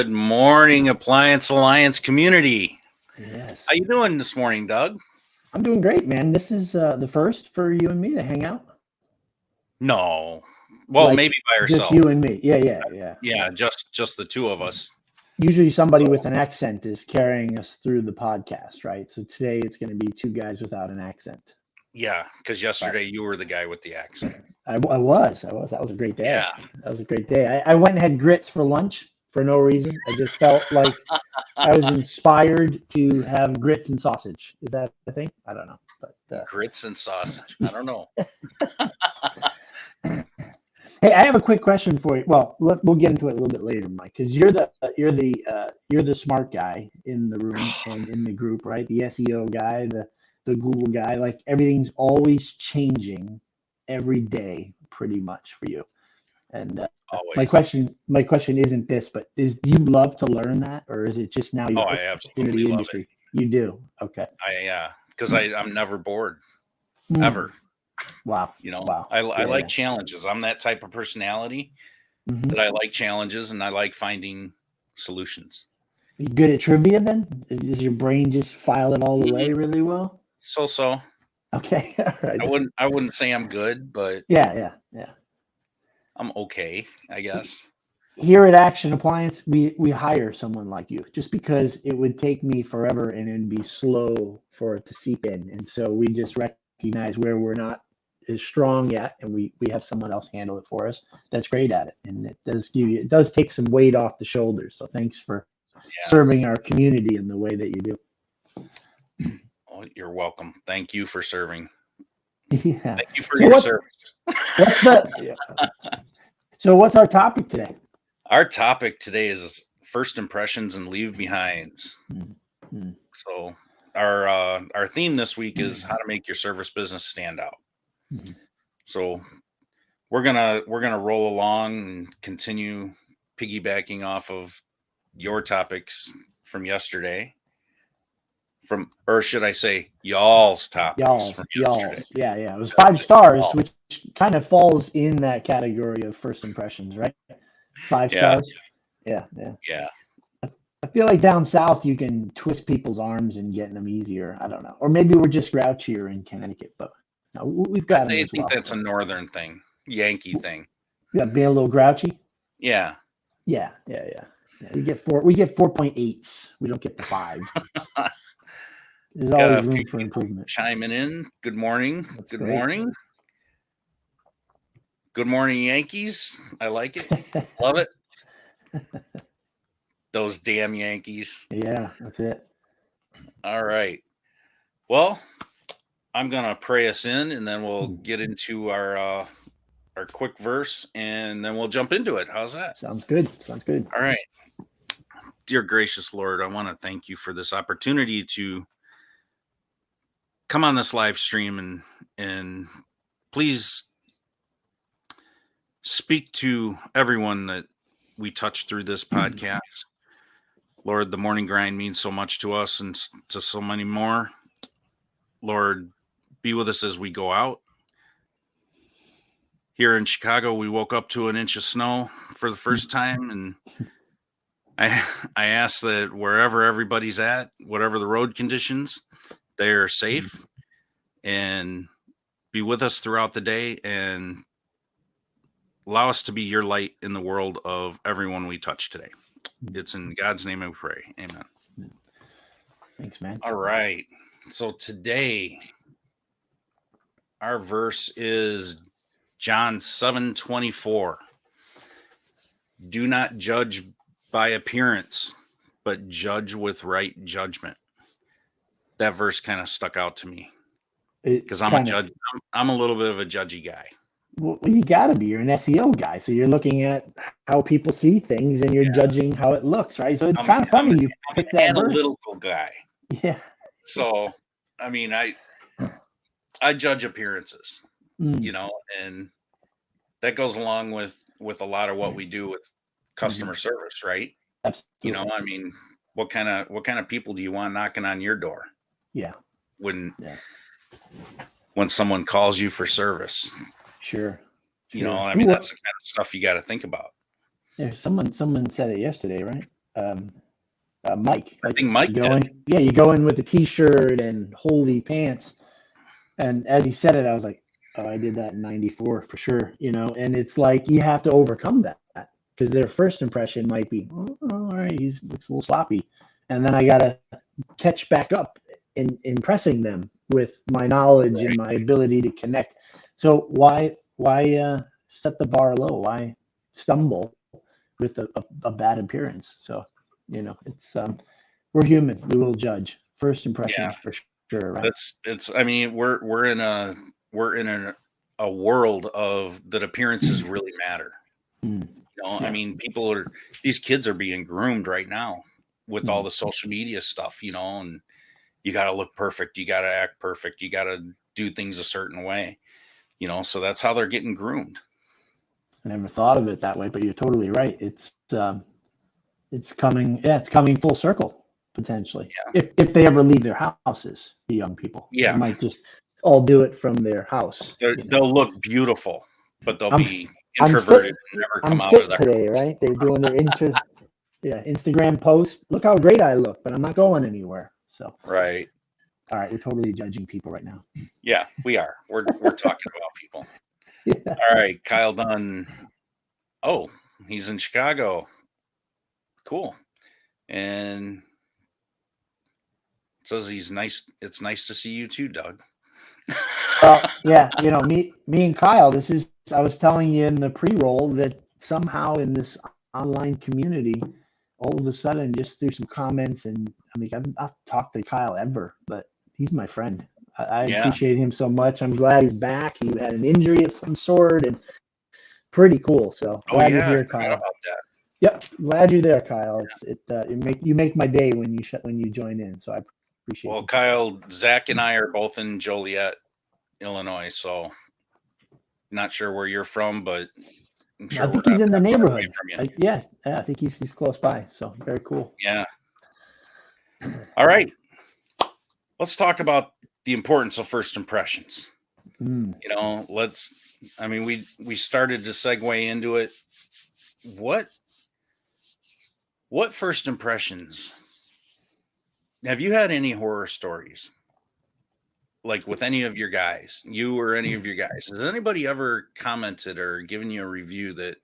Good morning, Appliance Alliance community. Yes. How you doing this morning, Doug? I'm doing great, man. This is the first for you and me to hang out. No. Well, Like, maybe by just ourselves. you and me. Yeah. Yeah, just the two of us. Usually somebody So- with an accent is carrying us through the podcast, right? So today it's going to be two guys without an accent. Yeah, because yesterday you were the guy with the accent. I was. That was a great day. Yeah. That was a great day. I went and had grits for lunch for no reason. I just felt like I was inspired to have grits and sausage. Is that a thing? I don't know. But Grits and sausage. I don't know. hey, I have a quick question for you. Well, we'll get into it a little bit later, Mike, because you're the smart guy in the room and in the group, right? The SEO guy, the Google guy. Like everything's always changing every day, pretty much for you. And Always. my question isn't this, but do you love to learn that, or is it just now you're I into absolutely the love industry? it. You do, okay. Because I'm never bored, Hmm. ever. Wow. You know, Wow. I Yeah, like yeah. challenges. I'm that type of personality Mhm. that I like challenges and I like finding solutions. You good at trivia then? Does your brain just file it all away really well? So Okay. All right. I wouldn't say I'm good, but Yeah. I'm okay, I guess. Here at Action Appliance, we hire someone like you just because it would take me forever and it'd be slow for it to seep in. And so we just recognize where we're not as strong yet, and we have someone else handle it for us that's great at it. And it does take some weight off the shoulders. So thanks for serving our community in the way that you do. Oh, you're welcome. Thank you for serving. Yeah. Thank you for your service. So what's our topic today? Our topic today is first impressions and leave behinds. Mm-hmm. So our theme this week is how to make your service business stand out. Mm-hmm. So we're gonna roll along and continue piggybacking off of your topics from yesterday. Or should I say y'all's topics from yesterday? Yeah. It was 5 stars, which kind of falls in that category of first impressions, right? 5 stars. Yeah. I feel like down south you can twist people's arms and get them easier. I don't know, or maybe we're just grouchier in Connecticut, but no, we've got. I think that's a northern thing, Yankee thing. Yeah, being a little grouchy. Yeah. We get 4.8s. We don't get the 5. There's always room for improvement. Chiming in. Good morning. That's Good great. morning. Good morning, Yankees. I like it. Love it. Those damn Yankees. Yeah, that's it. All right. Well, I'm going to pray us in, and then we'll get into our quick verse, and then we'll jump into it. How's that? Sounds good. All right. Dear gracious Lord, I want to thank you for this opportunity to come on this live stream and please speak to everyone that we touch through this podcast. Lord, the morning grind means so much to us and to so many more. Lord, be with us as we go out. Here in Chicago, we woke up to an inch of snow for the first time, and I ask that wherever everybody's at, whatever the road conditions, they're safe and be with us throughout the day and allow us to be your light in the world of everyone we touch today. It's in God's name I pray. Amen. Thanks, man. All right. So today, our verse is John 7:24. Do not judge by appearance, but judge with right judgment. That verse kind of stuck out to me because I'm a judge. I'm a little bit of a judgy guy. Well, you got to be. You're an SEO guy, so you're looking at how people see things and you're judging how it looks, right? So it's kind of funny you picked that verse. I'm an analytical guy. Yeah. So, I mean, I judge appearances, you know, and that goes along with a lot of what we do with customer service, right? Absolutely. You know, I mean, what kind of people do you want knocking on your door? Yeah. When someone calls you for service. Sure. You know, I mean, that's the kind of stuff you got to think about. Yeah, someone said it yesterday, right? Mike. I think Mike you go did. in, yeah, you go in with a t-shirt and holy pants. And as he said it, I was like, oh, I did that in 94 for sure, and it's like, you have to overcome that because their first impression might be, oh, all right, he looks a little sloppy. And then I got to catch back up in impressing them with my knowledge and my ability to connect. So why set the bar low? Why stumble with a bad appearance? So, it's, we're human. We will judge first impressions for sure. Right. It's, I mean, we're in a world of that appearances really matter. I mean, these kids are being groomed right now with all the social media stuff, and you got to look perfect. You got to act perfect. You got to do things a certain way, so that's how they're getting groomed. I never thought of it that way, but you're totally right. It's coming. Yeah, it's coming full circle potentially. Yeah. If they ever leave their houses, the young people, they might just all do it from their house. They'll look beautiful, but they'll be introverted and never come out of there today, right? They're doing their Instagram post. Look how great I look, but I'm not going anywhere. So right. All right, we're totally judging people right now. Yeah, we are. We're talking about people. Yeah. All right, Kyle Dunn. Oh, he's in Chicago. Cool. And says he's nice. It's nice to see you too, Doug. Yeah, me and Kyle, I was telling you in the pre-roll that somehow in this online community, all of a sudden, just through some comments, and I mean, I've not talked to Kyle ever, but he's my friend. I appreciate him so much. I'm glad he's back. He had an injury of some sort, and pretty cool. So glad you're here, Kyle. About that. Yep, glad you're there, Kyle. You make my day when you join in. So I appreciate it. Well, Kyle, Zach and I are both in Joliet, Illinois, so not sure where you're from, but I'm sure I think he's in the neighborhood. I think he's close by. So very cool. Yeah. All right. Let's talk about the importance of first impressions. We started to segue into it. What first impressions? Have you had any horror stories? Like with any of your guys, you or any of your guys? Has anybody ever commented or given you a review that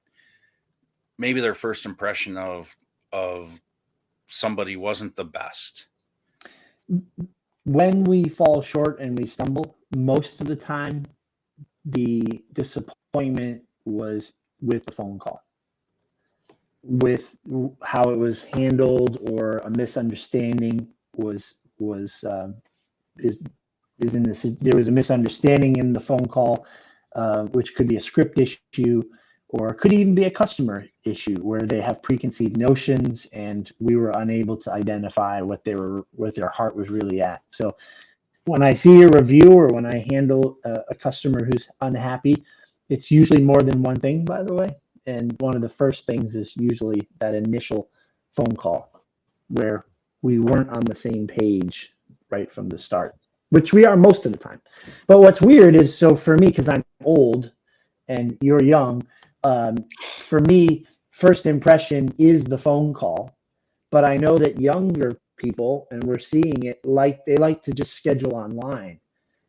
maybe their first impression of somebody wasn't the best? When we fall short and we stumble, most of the time, the disappointment was with the phone call, with how it was handled, or a misunderstanding there was a misunderstanding in the phone call, which could be a script issue, or it could even be a customer issue where they have preconceived notions and we were unable to identify what their heart was really at. So when I see a review or when I handle a customer who's unhappy, it's usually more than one thing, by the way. And one of the first things is usually that initial phone call where we weren't on the same page right from the start, which we are most of the time. But what's weird is, so for me, because I'm old and you're young, for me, first impression is the phone call. But I know that younger people, and we're seeing it, they like to just schedule online.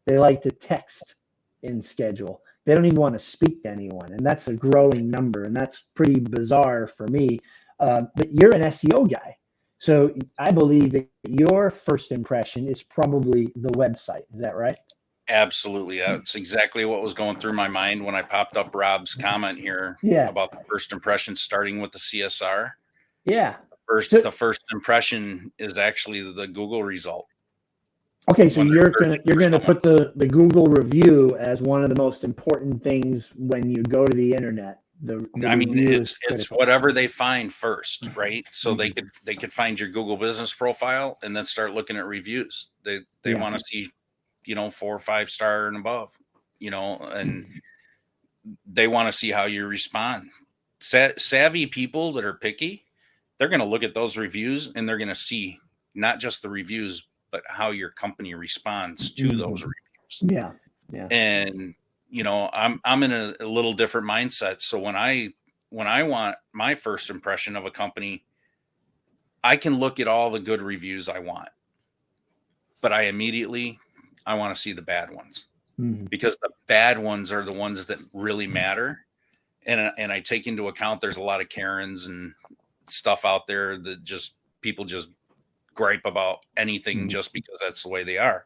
They like to text and schedule. They don't even want to speak to anyone. And that's a growing number. And that's pretty bizarre for me. But you're an SEO guy. So I believe that your first impression is probably the website. Is that right? Absolutely. That's exactly what was going through my mind when I popped up Rob's comment here about the first impression starting with the CSR. Yeah. The first impression is actually the Google result. Okay, so you're gonna put the Google review as one of the most important things when you go to the internet. It's whatever they find first, right? So they could find your Google business profile and then start looking at reviews. They want to see 4 or 5 star and above, and they want to see how you respond. Savvy people that are picky, they're going to look at those reviews and they're going to see not just the reviews, but how your company responds to those reviews. Yeah. And, I'm in a little different mindset. So when I want my first impression of a company, I can look at all the good reviews I want, but I want to see the bad ones, Mhm. because the bad ones are the ones that really matter. And I take into account there's a lot of Karens and stuff out there that people just gripe about anything Mhm. just because that's the way they are.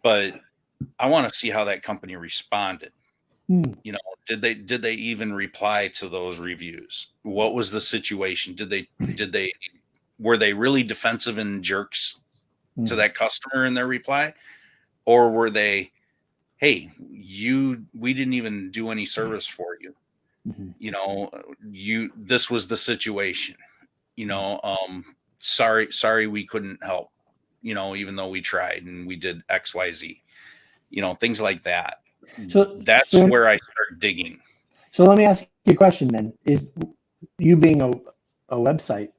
But I want to see how that company responded. Mm. You know, did they even reply to those reviews? What was the situation? Were they really defensive and jerks to Mhm. that customer in their reply? Or were they, hey, we didn't even do any service for you. Mhm. You know, this was the situation. You know, sorry we couldn't help. You know, even though we tried and we did XYZ. You know, things like that. So, That's so, where I start digging. so let me ask you a question then. Is you being a website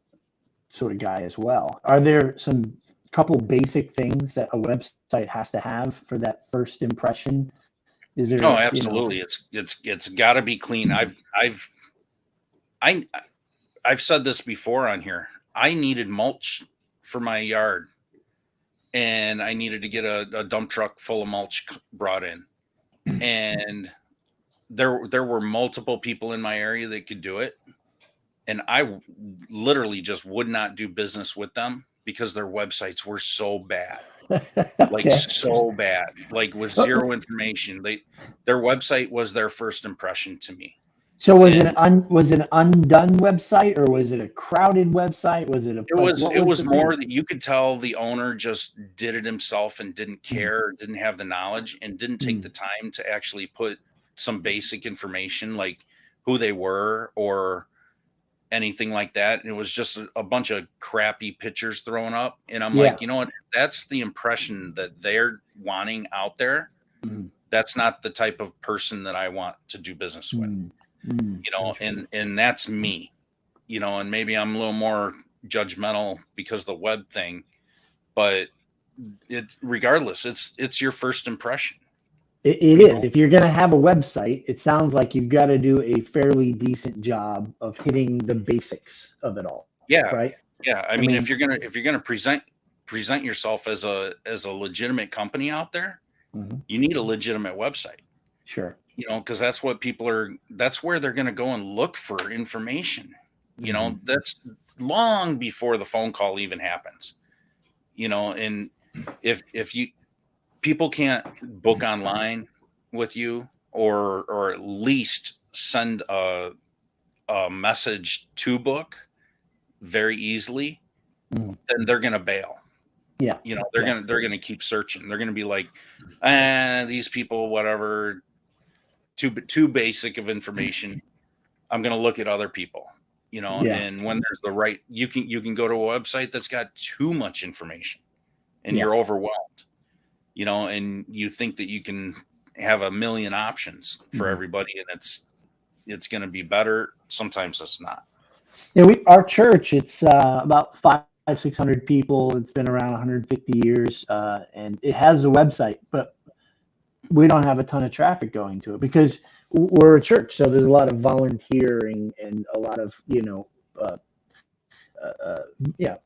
sort of guy as well, are there some couple basic things that a website has to have for that first impression? Is Oh, there, absolutely. It's got to be clean. I I've said this before on here. I needed mulch for my yard, and I needed to get a dump truck full of mulch brought in. And there were multiple people in my area that could do it, and literally just would not do business with them because their websites were so bad. Like okay. so bad, like with zero information. Their website was their first impression to me. So And was it an undone website, or was it a crowded website? Was it what it was was the thing? more that you could tell the owner just did it himself and didn't Mm. care, didn't have the knowledge, and didn't take the Mm. time to actually put some basic information like who they were or anything like that. And it was just a bunch of crappy pictures thrown up. And I'm Yeah. like, you know what? That's the impression that they're wanting out there. Mm. That's not the type of person that I want to do business with. Mm. Mm. You know, Interesting. and that's me. You know, and maybe I'm a little more judgmental because of the web thing, but regardless, it's your first impression. It You is. know, If you're going to have a website, it sounds like you've got to do a fairly decent job of hitting the basics of it all, yeah, right? yeah. I I mean, mean, if you're gonna present yourself as a legitimate company out there, mhm, you need a legitimate website. sure. You know, because that's what that's where they're gonna go and look for information. You Hmm. know, that's long before the phone call even happens. You know, and if you people can't book online with you or at least send a message to book very easily, Mm. then they're gonna bail. Yeah. You know, Yeah. they're gonna keep searching. They're gonna be like, these people, whatever, too basic of information. I'm gonna look at other people. You know, Yeah. and when there's the right, you can go to a website that's got too much information, and Yeah. you're overwhelmed. You know, and you think that you can have a million options for Mhm. everybody, and it's going to be better. Sometimes it's not. Yeah, our church, it's about 600 people. It's been around 150 years, and it has a website, but we don't have a ton of traffic going to it because we're a church. So there's a lot of volunteering and a lot of, uh, yeah,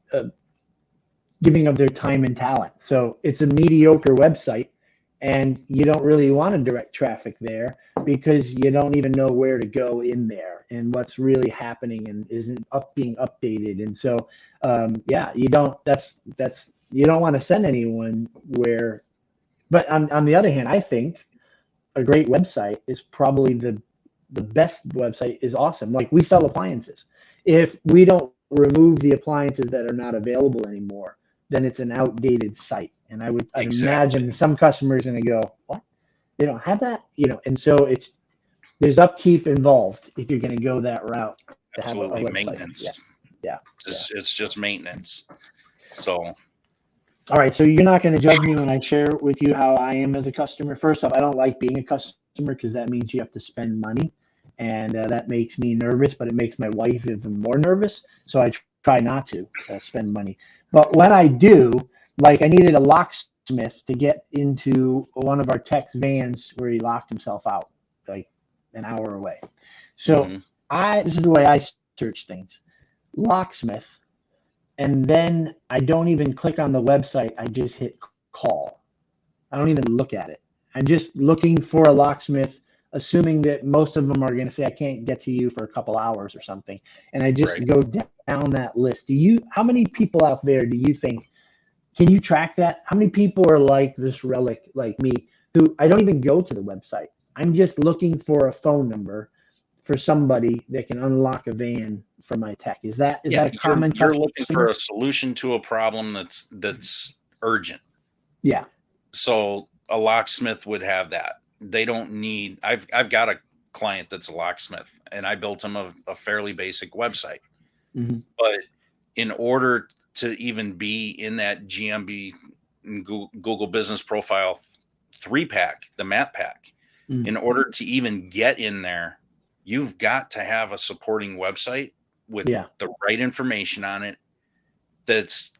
giving of their time and talent. So it's a mediocre website, and you don't really want to direct traffic there because you don't even know where to go in there and what's really happening and isn't being updated. And so, yeah, you don't. That's you don't want to send anyone where. But on the other hand, I think a great website is probably the best website is awesome. Like, we sell appliances. If we don't remove the appliances that are not available anymore, then it's an outdated site. And I'd Exactly. imagine some customers are going to go, what? They don't have that, and so there's upkeep involved if you're going to go that route to have a Absolutely. website. Yeah, Maintenance. yeah, yeah. It's just maintenance. So All right, so you're not going to judge me when I share with you how I am as a customer. First off, I don't like being a customer because that means you have to spend money, and that makes me nervous, but it makes my wife even more nervous. So I try not to spend money. But when I do, like, I needed a locksmith to get into one of our tech's vans where he locked himself out like an hour away. So mhm. this is the way I search things. Locksmith, and then I don't even click on the website. I just hit call. I don't even look at it. I'm just looking for a locksmith, assuming that most of them are going to say, I can't get to you for a couple hours or something. And I just Right. go down that list. How many people out there do you think, can you track that? How many people are like this relic, like me, who I don't even go to the website? I'm just looking for a phone number for somebody that can unlock a van for my tech. Is that a common you're looking for customer? a solution to a problem that's urgent. Yeah. So a locksmith would have that. They don't need. I've got a client that's a locksmith, and I built him a fairly basic website. Mm-hmm. But in order to even be in that GMB Google Business Profile 3-pack, the map pack, Mm-hmm. in order to even get in there, you've got to have a supporting website with the right information on it that's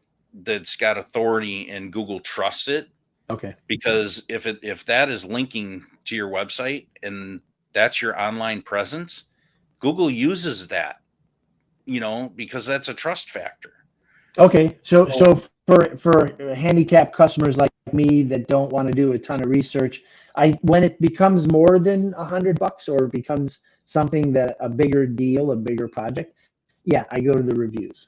got authority and Google trusts it. Okay. Because if that is linking to your website and that's your online presence, Google uses that, because that's a trust factor. Okay. So for handicapped customers like me that don't want to do a ton of research, when it becomes more than $100 or becomes something that a bigger deal, a bigger project, I go to the reviews,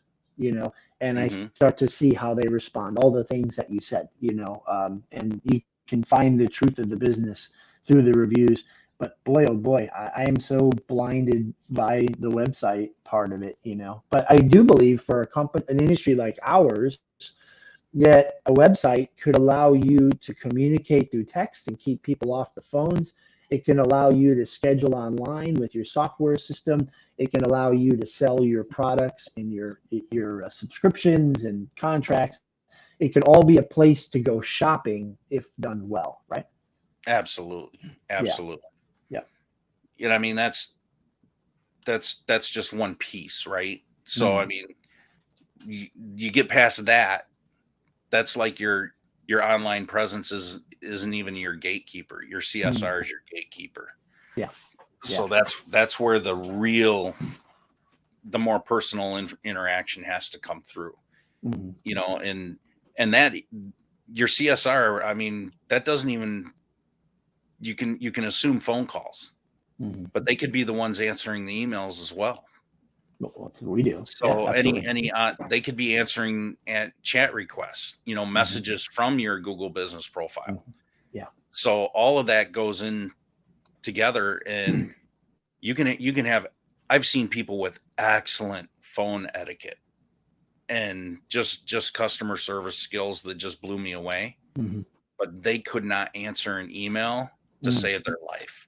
and I start to see how they respond, all the things that you said, and you can find the truth of the business through the reviews. But boy, oh boy, I am so blinded by the website part of it, But I do believe for an industry like ours, that a website could allow you to communicate through text and keep people off the phones. It can allow you to schedule online with your software system. It can allow you to sell your products and your subscriptions and contracts. It could all be a place to go shopping if done well, right? Absolutely. Yeah. I mean, that's just one piece, right? So I mean, you get past that, that's like your online presence isn't even your gatekeeper. Your CSR is your gatekeeper. Yeah. So that's where the more personal interaction has to come through. And that your CSR, I mean, that doesn't even, you can assume phone calls, but they could be the ones answering the emails as well. Well, that's what we do. So they could be answering at chat requests, messages from your Google Business Profile. Yeah. So all of that goes in together, and you can have. I've seen people with excellent phone etiquette and just customer service skills that just blew me away. But they could not answer an email to save their life.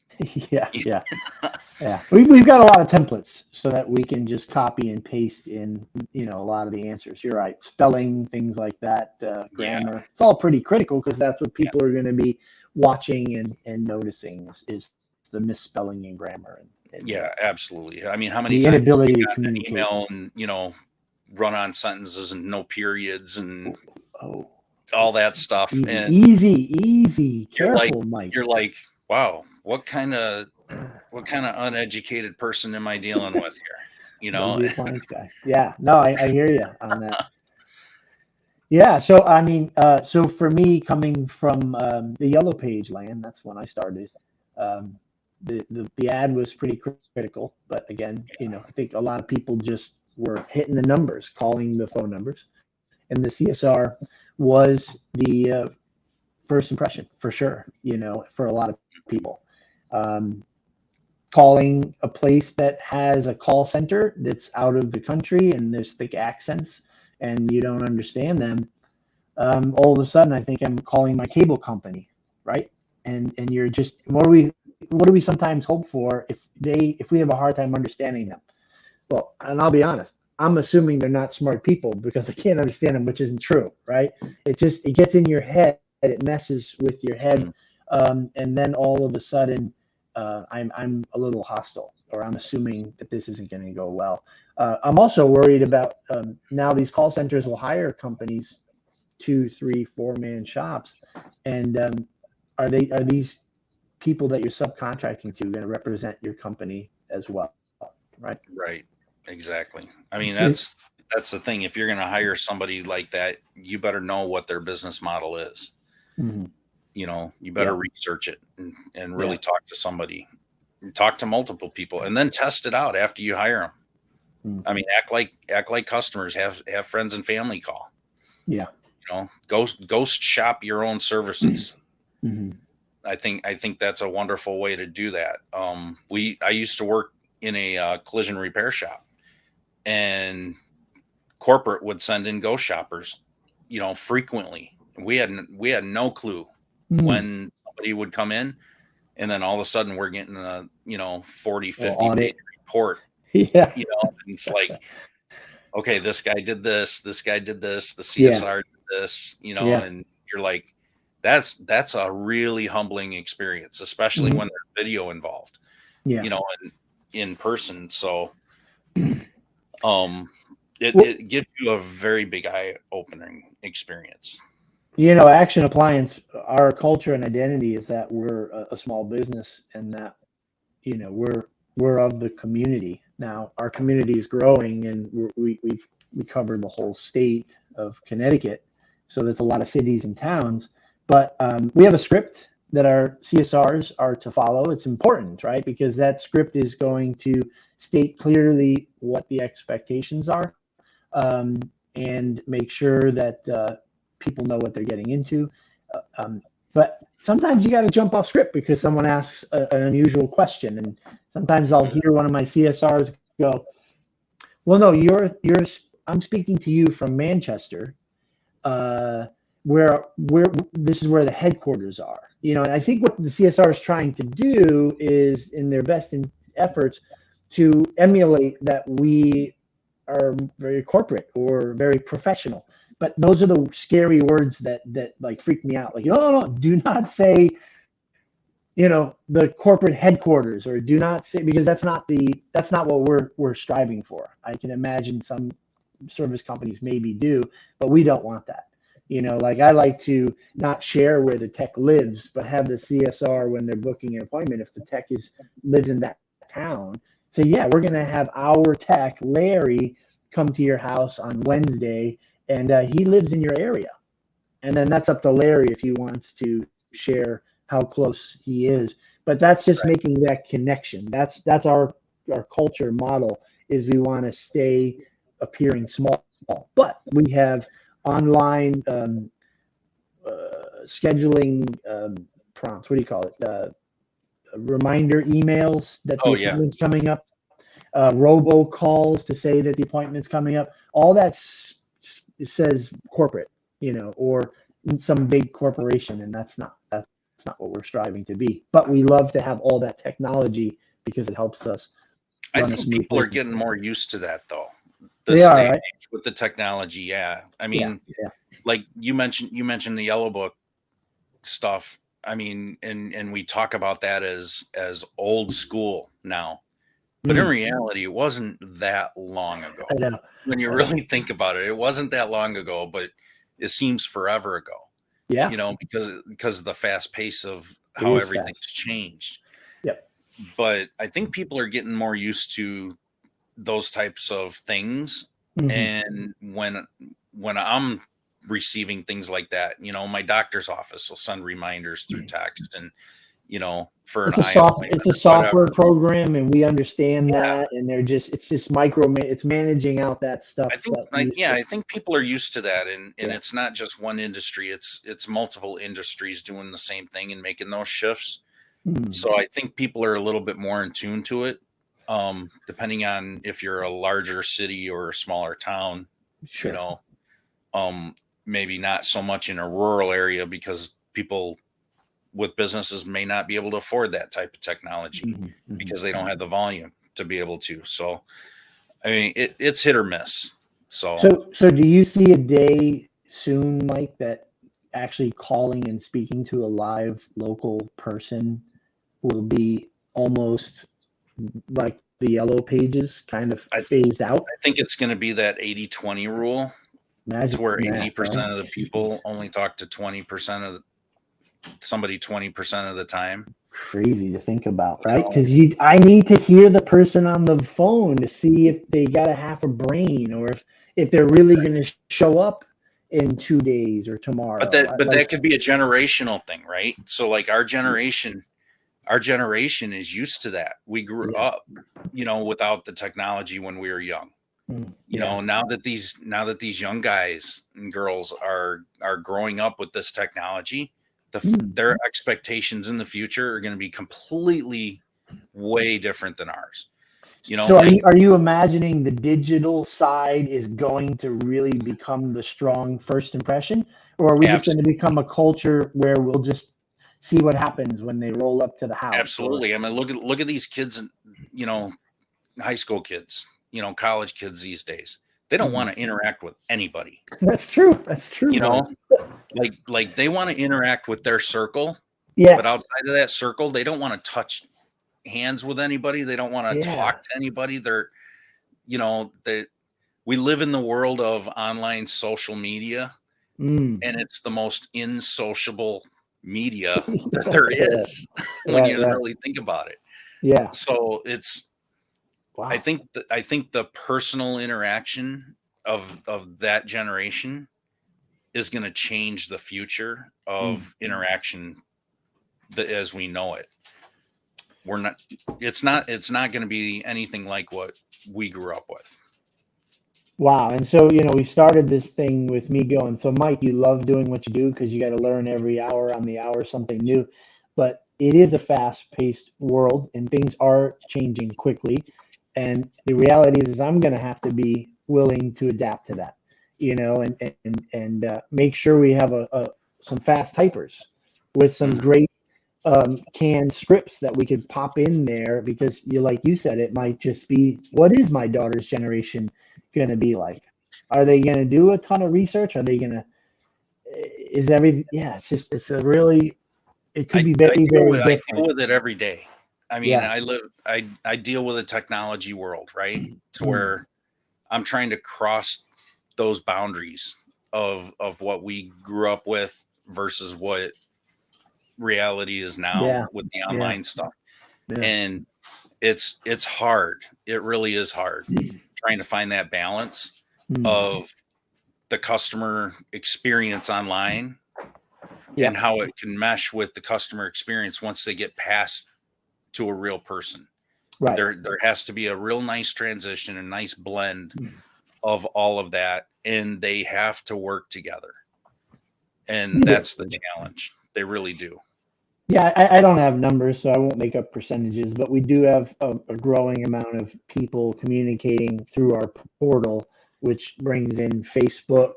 Yeah. We've got a lot of templates so that we can just copy and paste in, a lot of the answers. You're right. Spelling, things like that, grammar. It's all pretty critical because that's what people are going to be watching and noticing is the misspelling in grammar. And absolutely. I mean, how many the times inability you to got an communicate. email and run-on sentences and no periods and all that stuff. Easy. Careful, Mike. You're like, wow, what kind of uneducated person am I dealing with here? The appliance guy. Yeah, no, I hear you on that. Yeah, so I mean, so for me, coming from the Yellow Page land, that's when I started. The ad was pretty critical, but again, I think a lot of people just were hitting the numbers, calling the phone numbers, and the CSR was the first impression for sure. For a lot of people. Calling a place that has a call center that's out of the country and there's thick accents and you don't understand them, all of a sudden I think I'm calling my cable company, right? And you're just, what do we sometimes hope for if we have a hard time understanding them? Well, and I'll be honest, I'm assuming they're not smart people because I can't understand them, which isn't true, right? It gets in your head, it messes with your head. And then all of a sudden, I'm a little hostile, or I'm assuming that this isn't going to go well. I'm also worried about now these call centers will hire companies, 2, 3, 4-man shops, and are these people that you're subcontracting to going to represent your company as well, right? Right, exactly. I mean, that's the thing. If you're going to hire somebody like that, you better know what their business model is. Mhm. You better research it and really talk to somebody, talk to multiple people, and then test it out after you hire them. I mean, act like customers, have friends and family call. Yeah. Ghost shop your own services. Mhm. I think that's a wonderful way to do that. I used to work in a collision repair shop, and corporate would send in ghost shoppers, frequently. We had no clue when somebody would come in, and then all of a sudden we're getting a 40, 50 page report. Yeah. And it's like, okay, this guy did this, the CSR did this, and you're like, that's a really humbling experience, especially when there's video involved, and in person. So it gives you a very big eye-opening experience. Action Appliance, our culture and identity is that we're a small business, and that we're of the community. Now our community is growing, and we cover the whole state of Connecticut, so there's a lot of cities and towns. But we have a script that our CSRs are to follow. It's important, right? Because that script is going to state clearly what the expectations are, and make sure that people know what they're getting into. But sometimes you got to jump off script because someone asks an unusual question, and sometimes I'll hear one of my CSRs go, "Well, no, I'm speaking to you from Manchester, where this is where the headquarters are." And I think what the CSR is trying to do is, in their best efforts, to emulate that we are very corporate or very professional. But those are the scary words that like freak me out. Like, no, do not say, the corporate headquarters, or do not say, because that's not what we're striving for. I can imagine some service companies maybe do, but we don't want that. Like, I like to not share where the tech lives, but have the CSR, when they're booking an appointment, if the tech lives in that town, say, yeah, we're going to have our tech, Larry, come to your house on Wednesday, and he lives in your area. And then that's up to Larry if he wants to share how close he is. But that's just making that connection. That's our culture model, is we want to stay appearing small. But we have online scheduling prompts. What do you call it? Reminder emails that the appointment's coming up. Robocalls to say that the appointment's coming up. All that says corporate, or some big corporation, and that's not what we're striving to be. But we love to have all that technology because it helps us. I think people are getting more used to that, though. They are, right? With the technology. Yeah, I mean, like you mentioned the Yellow Book stuff. I mean, and we talk about that as old school now. But in reality, it wasn't that long ago. I know. When you really think about it, it wasn't that long ago, but it seems forever ago. Yeah. Because of the fast pace of how everything's changed. Yep. But I think people are getting more used to those types of things. And when I'm receiving things like that, my doctor's office will send reminders through text, and for it's a software program, and we understand that, and it's just it's managing out that stuff. I think people are used to that, and it's not just one industry, it's multiple industries doing the same thing and making those shifts. So I think people are a little bit more in tune to it, depending on if you're a larger city or a smaller town. Sure. Maybe not so much in a rural area, because people with businesses may not be able to afford that type of technology because they don't have the volume to be able to. So, I mean, it's hit or miss. So do you see a day soon, Mike, that actually calling and speaking to a live local person will be almost like the Yellow Pages, kind of phased out? I think it's going to be that 80-20 rule. Imagine where 80% of the people only talk to 20% of somebody 20% of the time. Crazy to think about, right? Because I need to hear the person on the phone to see if they got a half a brain, or if they're really going to show up in 2 days or tomorrow. But that could be a generational thing, right? So like our generation is used to that. We grew up, without the technology when we were young. Now that these young guys and girls are growing up with this technology, their expectations in the future are going to be completely way different than ours. So are you imagining the digital side is going to really become the strong first impression, or are we just going to become a culture where we'll just see what happens when they roll up to the house? Absolutely. I mean, look at these kids, high school kids, college kids these days. They don't want to interact with anybody. That's true. Like they want to interact with their circle. Yeah. But outside of that circle, they don't want to touch hands with anybody. They don't want to talk to anybody. We live in the world of online social media, and it's the most insociable media that there is when you really think about it. Yeah. So it's, wow. I think the personal interaction of that generation is going to change the future of interaction as we know it. It's not going to be anything like what we grew up with. Wow. And so, we started this thing with me going, so Mike, you love doing what you do because you got to learn every hour on the hour something new, but it is a fast-paced world and things are changing quickly. And the reality is I'm going to have to be willing to adapt to that, and make sure we have some fast typers with some great canned scripts that we could pop in there, because like you said, it might just be, what is my daughter's generation going to be like? Are they going to do a ton of research? Are they going to, it's could be very, very different. I deal with it every day. I mean, I deal with a technology world, right? To where I'm trying to cross those boundaries of what we grew up with versus what reality is now with the online stuff. And it's hard. It really is hard trying to find that balance of the customer experience online and how it can mesh with the customer experience once they get past to a real person. Right. There has to be a real nice transition, a nice blend of all of that, and they have to work together. And that's the challenge. They really do. Yeah, I don't have numbers, so I won't make up percentages, but we do have a growing amount of people communicating through our portal, which brings in Facebook,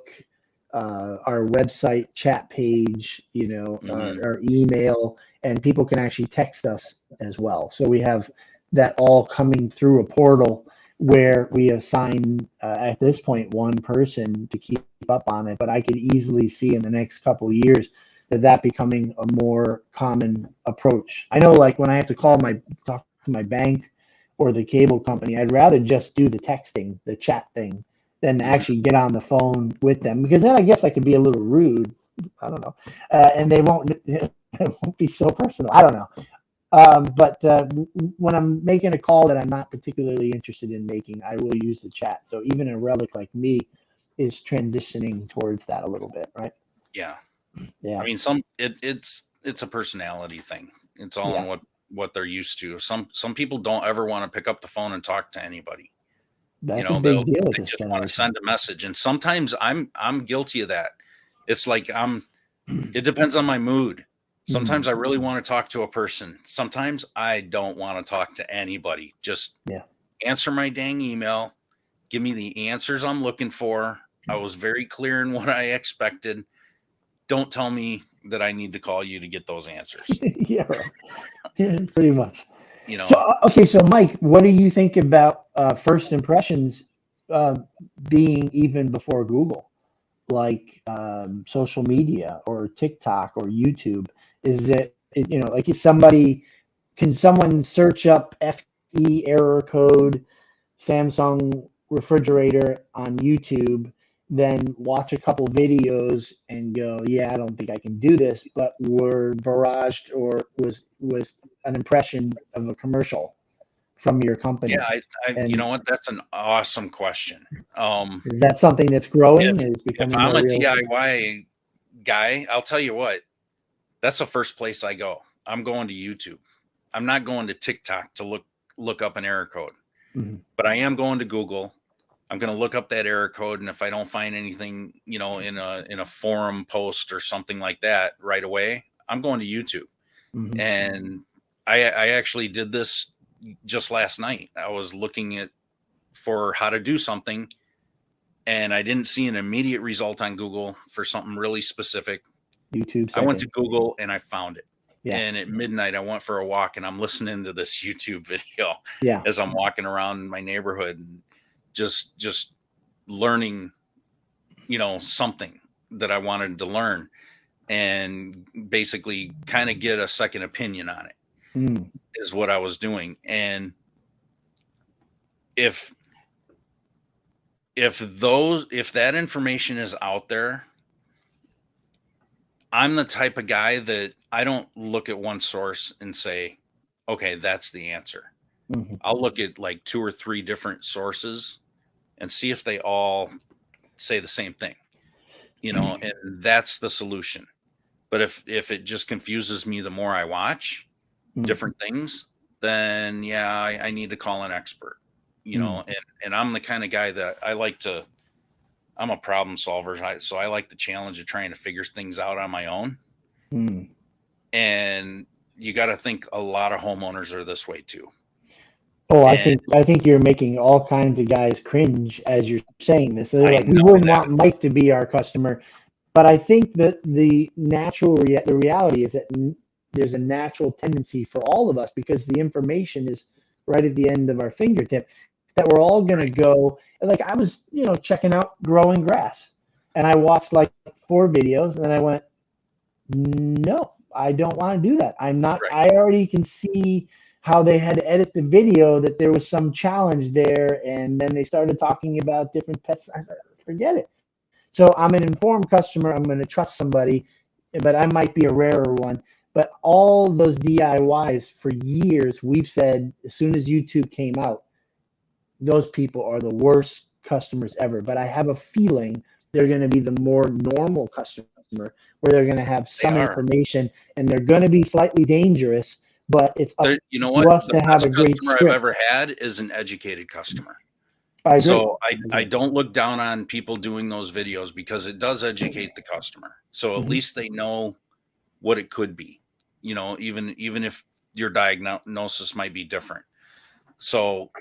our website chat page, our email, and people can actually text us as well. So we have that all coming through a portal where we assign, at this point, one person to keep up on it. But I could easily see in the next couple of years that becoming a more common approach. I know, like when I have to talk to my bank or the cable company, I'd rather just do the texting, the chat thing, than actually get on the phone with them, because then I guess I could be a little rude. I don't know, and it won't be so personal. I don't know. But when I'm making a call that I'm not particularly interested in making, I will use the chat. So even a relic like me is transitioning towards that a little bit, right? Yeah. I mean, it's a personality thing. It's all in what they're used to. Some people don't ever want to pick up the phone and talk to anybody. That's a big deal. They just want to send a message, and sometimes I'm guilty of that. It's like it depends on my mood. Sometimes I really want to talk to a person. Sometimes I don't want to talk to anybody. Just answer my dang email. Give me the answers I'm looking for. I was very clear in what I expected. Don't tell me that I need to call you to get those answers. Yeah, pretty much. So Mike, what do you think about first impressions being even before Google, like social media or TikTok or YouTube? Is it like can someone search up FE error code Samsung refrigerator on YouTube, then watch a couple videos and go, I don't think I can do this, but were barraged or was an impression of a commercial from your company? Yeah, you And know what? That's an awesome question. is that something that's growing? Is If becoming I'm more a real? DIY guy, I'll tell you what, that's the first place I go. I'm going to YouTube. I'm not going to TikTok to look up an error code, Mhm. but I am going to Google. I'm going to look up that error code, and if I don't find anything, in a forum post or something like that right away, I'm going to YouTube. Mhm. And I actually did this just last night. I was looking for how to do something, and I didn't see an immediate result on Google for something really specific. YouTube I went to second. Google and I found it. Yeah. And at midnight, I went for a walk, and I'm listening to this YouTube video Yeah. as I'm walking around my neighborhood, and just learning, something that I wanted to learn, and basically kind of get a second opinion on it Mm. is what I was doing. And if if that information is out there, I'm the type of guy that I don't look at one source and say, okay, that's the answer. Mhm. I'll look at like 2 or 3 different sources and see if they all say the same thing, and that's the solution. But if it just confuses me the more I watch Mm. different things, then yeah, I need to call an expert, Mm. and I'm the kind of guy that I'm a problem solver. So I like the challenge of trying to figure things out on my own. Mm. And you got to think a lot of homeowners are this way too. Oh, And I think you're making all kinds of guys cringe as you're saying this. So they're I like, we know wouldn't that. want Mike to be our customer. But I think that the reality is that there's a natural tendency for all of us, because the information is right at the end of our fingertip, that we're all going to go. Like I was, checking out growing grass, and I watched like 4 videos, and then I went, no, I don't want to do that. I'm not. Right. I already can see how they had to edit the video, that there was some challenge there, and then they started talking about different pests. I said, forget it. So I'm an informed customer. I'm going to trust somebody, but I might be a rarer one. But all those DIYs for years, we've said as soon as YouTube came out, those people are the worst customers ever. But I have a feeling they're going to be the more normal customer, where they're going to have some information, and they're going to be slightly dangerous. But it's up to us to have a great customer script. I've ever had is an educated customer. I agree. So I don't look down on people doing those videos, because it does educate the customer. So at least they know what it could be, even if your diagnosis might be different. So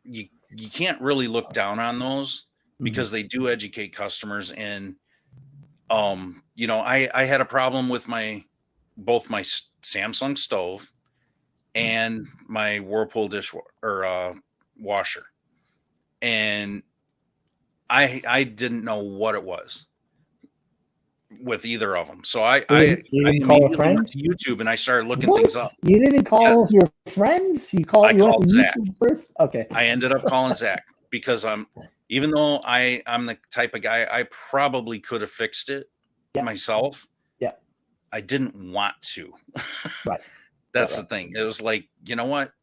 you can't really look down on those, because they do educate customers. And I had a problem with both my Samsung stove and my Whirlpool washer, and I didn't know what it was with either of them. So I immediately went to YouTube and I started looking things up. You didn't call your friends? You called Zach first? Okay. I ended up calling Zach, because even though I'm the type of guy, I probably could have fixed it myself. Yeah. I didn't want to. Right. That's the thing. It was like, you know what?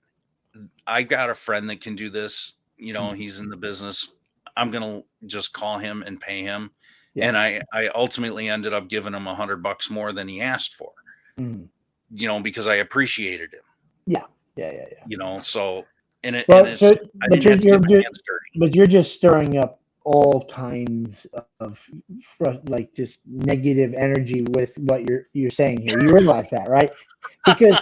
I got a friend that can do this. He's in the business. I'm going to just call him and pay him. Yeah. And I ultimately ended up giving him $100 more than he asked for, because I appreciated him. Yeah. So, but you're just stirring up all kinds of like just negative energy with what you're saying here. You realize that, right? Because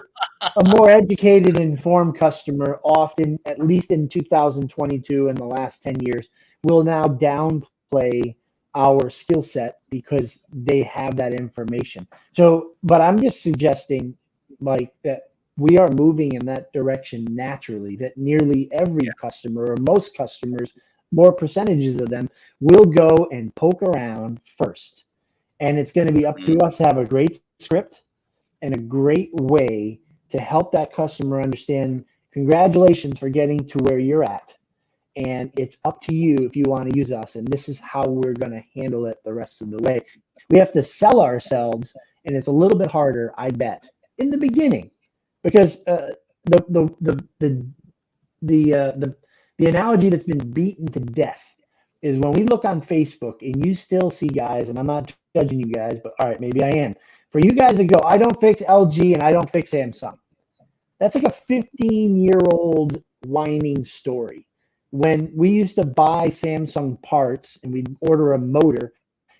a more educated, informed customer often, at least in 2022 and the last 10 years, will now downplay our skill set because they have that information. So, but I'm just suggesting, Mike, that we are moving in that direction naturally, that nearly every customer, or most customers, more percentages of them, will go and poke around first. And it's going to be up to us to have a great script and a great way to help that customer understand, congratulations for getting to where you're at. And it's up to you if you want to use us. And this is how we're going to handle it the rest of the way. We have to sell ourselves, and it's a little bit harder, I bet, in the beginning, because the the analogy that's been beaten to death is when we look on Facebook and you still see guys, and I'm not judging you guys, but all right, maybe I am. For you guys to go, I don't fix LG and I don't fix Samsung. That's like a 15-year-old whining story. When we used to buy Samsung parts and we'd order a motor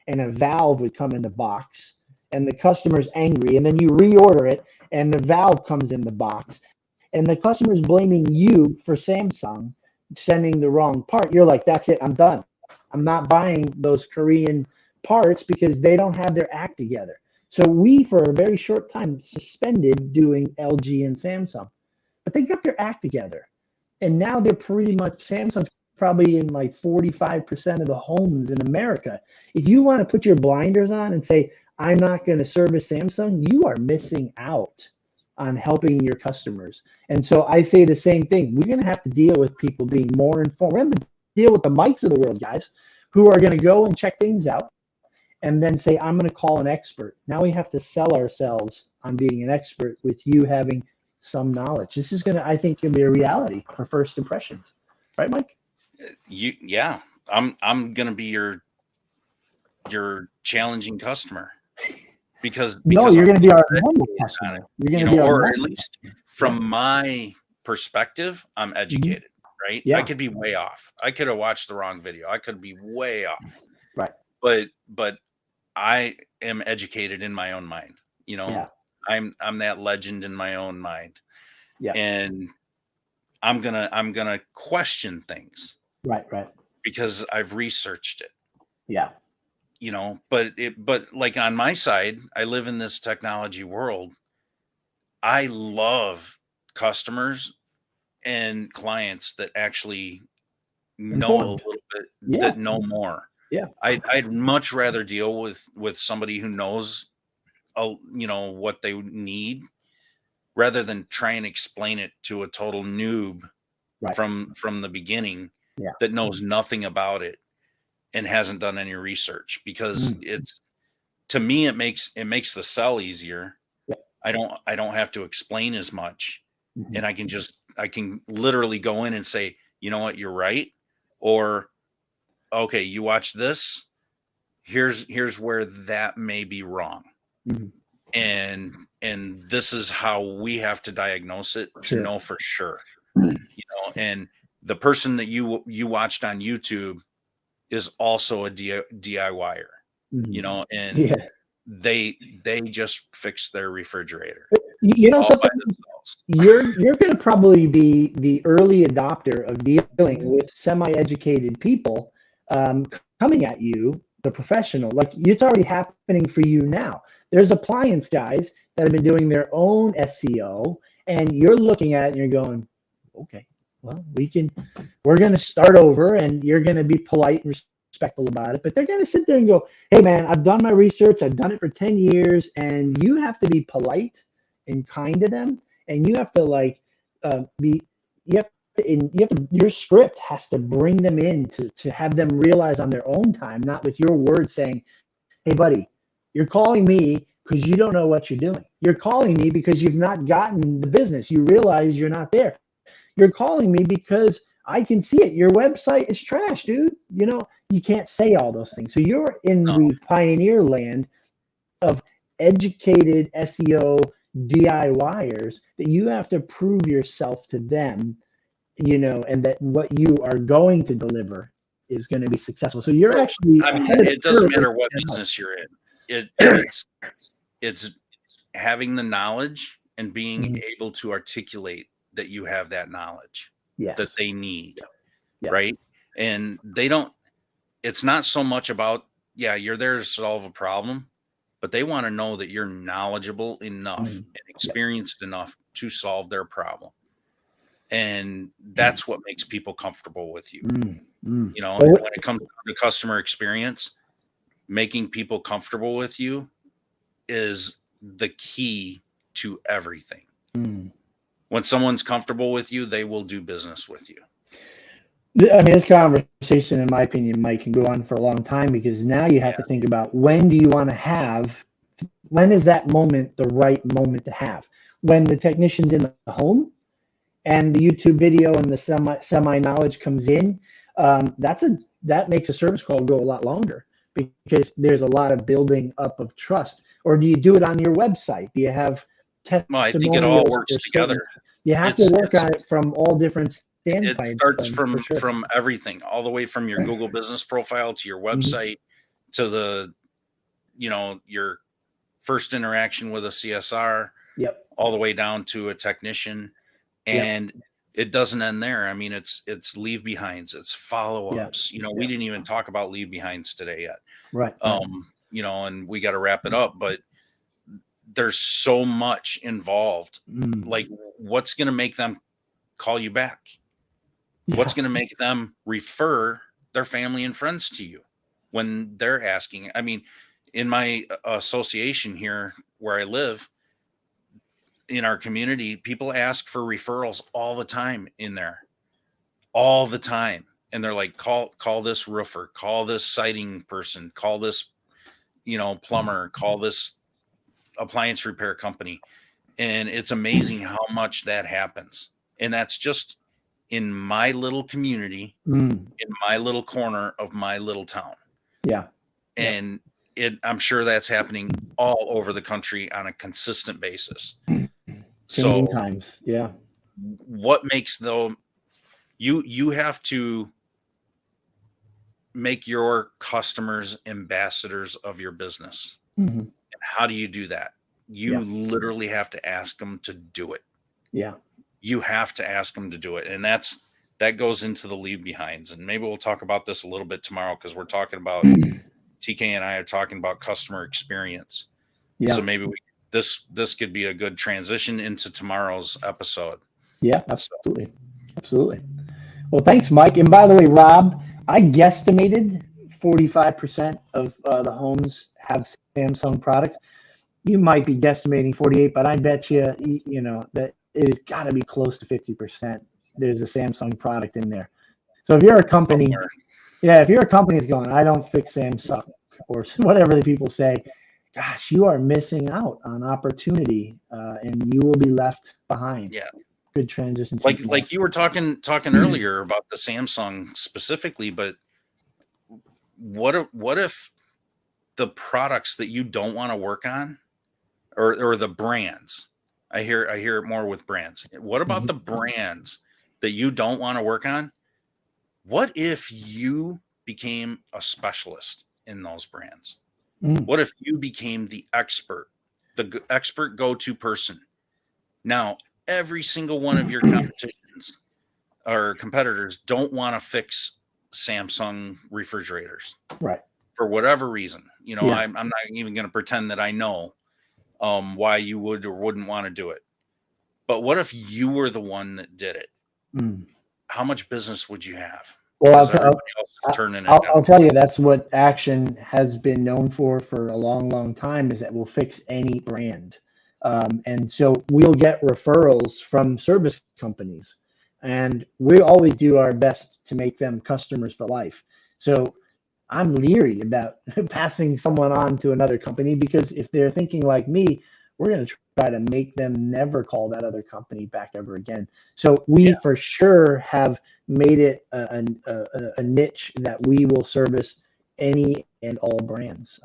and a valve would come in the box and the customer's angry, and then you reorder it and the valve comes in the box and the customer's blaming you for Samsung sending the wrong part. You're like, that's it, I'm done. I'm not buying those Korean parts because they don't have their act together. So we, for a very short time, suspended doing LG and Samsung, but they got their act together. And now they're pretty much, Samsung's probably in like 45% of the homes in America. If you want to put your blinders on and say, I'm not going to service Samsung, you are missing out on helping your customers. And so I say the same thing. We're going to have to deal with people being more informed. We're going to deal with the Mikes of the world, guys, who are going to go and check things out and then say, I'm going to call an expert. Now we have to sell ourselves on being an expert with you having some knowledge. This is going to, I think, can be a reality for first impressions. Right, Mike? Yeah. I'm going to be your challenging customer because no, you're going to be our normal customer. You're going to be or at least from my perspective, I'm educated, right? Yeah. I could be way off. I could have watched the wrong video. I could be way off. Right. But I am educated in my own mind. I'm that legend in my own mind. Yeah. And I'm gonna question things. Right. Because I've researched it. Yeah. But like on my side, I live in this technology world. I love customers and clients that actually know a little bit, that know more. Yeah. I'd much rather deal with somebody who knows, what they need, rather than try and explain it to a total noob from the beginning that knows nothing about it and hasn't done any research, because to me, it makes the sell easier. Yeah. I don't have to explain as much, and I can literally go in and say, you know what, you're right. Or, okay, you watch this. Here's where that may be wrong. And this is how we have to diagnose it to know for sure. And the person that you watched on YouTube is also a DIYer, and they just fix their refrigerator. Something, you're going to probably be the early adopter of dealing with semi-educated people coming at you, the professional. Like, it's already happening for you now. There's appliance guys that have been doing their own SEO, and you're looking at it and you're going, okay, well, we're going to start over, and you're going to be polite and respectful about it. But they're going to sit there and go, hey, man, I've done my research. I've done it for 10 years. And you have to be polite and kind to them. And you have to your script has to bring them in to have them realize on their own time, not with your words saying, hey, buddy, you're calling me because you don't know what you're doing. You're calling me because you've not gotten the business. You realize you're not there. You're calling me because I can see it. Your website is trash, dude. You can't say all those things. So you're in the pioneer land of educated SEO DIYers that you have to prove yourself to them, and that what you are going to deliver is going to be successful. So you're actually, it doesn't matter what business you're in. It's having the knowledge and being able to articulate that you have that knowledge that they need. Right. And it's not so much about, you're there to solve a problem, but they want to know that you're knowledgeable enough and experienced enough to solve their problem. And that's what makes people comfortable with you. And when it comes to customer experience, making people comfortable with you is the key to everything. When someone's comfortable with you, they will do business with you. I mean, this conversation, in my opinion, Mike, can go on for a long time, because now you have to think about, when do you want to when is that moment the right moment to have? When the technician's in the home and the YouTube video and the semi knowledge comes in, that makes a service call go a lot longer because there's a lot of building up of trust. Or do you do it on your website? Do you have Well, I testimonials? think it all works or together. You have to work on it from all different It standpoints. starts for sure. from everything, all the way from your Google business profile to your website to the, your first interaction with a CSR, Yep. all the way down to a technician. And it doesn't end there. I mean, it's leave behinds, it's follow-ups. We didn't even talk about leave behinds today yet. Right. And we got to wrap it up, but there's so much involved. Like, what's going to make them call you back? What's going to make them refer their family and friends to you when they're asking? I mean, in my association here where I live, in our community, people ask for referrals all the time in there, all the time. And they're like, call this roofer, call this siding person, call this, plumber, call this appliance repair company. And it's amazing how much that happens. And that's just in my little community, in my little corner of my little town. Yeah. And I'm sure that's happening all over the country on a consistent basis. So times. Yeah. What makes though, you have to make your customers ambassadors of your business. And how do you do that? You literally have to ask them to do it. Yeah. You have to ask them to do it. And that goes into the leave behinds. And maybe we'll talk about this a little bit tomorrow, because we're talking about TK and I are talking about customer experience. Yeah. So maybe this could be a good transition into tomorrow's episode. Yeah, absolutely. Absolutely. Well, thanks, Mike. And by the way, Rob, I guesstimated 45% of the homes have Samsung products. You might be guesstimating 48, but I bet you, that it has got to be close to 50%. There's a Samsung product in there. So if you're a company, if you're a company that's going, I don't fix Samsung, or whatever the people say, gosh, you are missing out on opportunity, and you will be left behind. Yeah. Good transition. Like you were talking earlier about the Samsung specifically, but what if the products that you don't want to work on, or the brands? I hear it more with brands. What about the brands that you don't want to work on? What if you became a specialist in those brands? What if you became the expert go-to person? Now, every single one of your competitions or competitors don't want to fix Samsung refrigerators, right? For whatever reason. I'm not even going to pretend that I know why you would or wouldn't want to do it. But what if you were the one that did it? How much business would you have? Well, I'll tell you, that's what Action has been known for a long, long time, is that we'll fix any brand. And so we'll get referrals from service companies, and we always do our best to make them customers for life. So I'm leery about passing someone on to another company, because if they're thinking like me, we're going to try to make them never call that other company back ever again. So we for sure have made it a niche that we will service any and all brands,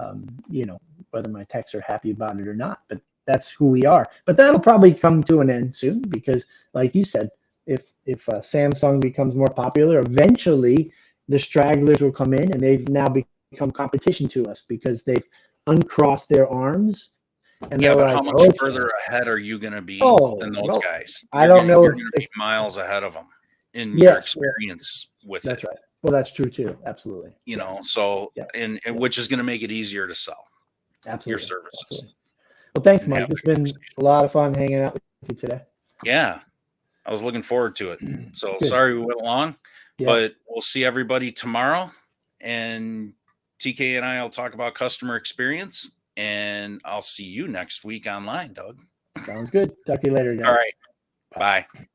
whether my techs are happy about it or not, but that's who we are. But that'll probably come to an end soon, because like you said, if Samsung becomes more popular, eventually the stragglers will come in, and they've now become competition to us because they've uncrossed their arms. And but how much further ahead are you going to be than those guys? I don't know. You're going to be miles ahead of them in your experience with it. That's right. Well, that's true too. Absolutely. And which is going to make it easier to sell your services. Absolutely. Well, thanks, Mike. It's been a lot of fun hanging out with you today. Yeah, I was looking forward to it. So sorry we went long, but we'll see everybody tomorrow. And TK and I will talk about customer experience. And I'll see you next week online, Doug. Sounds good. Talk to you later, guys. All right. Bye.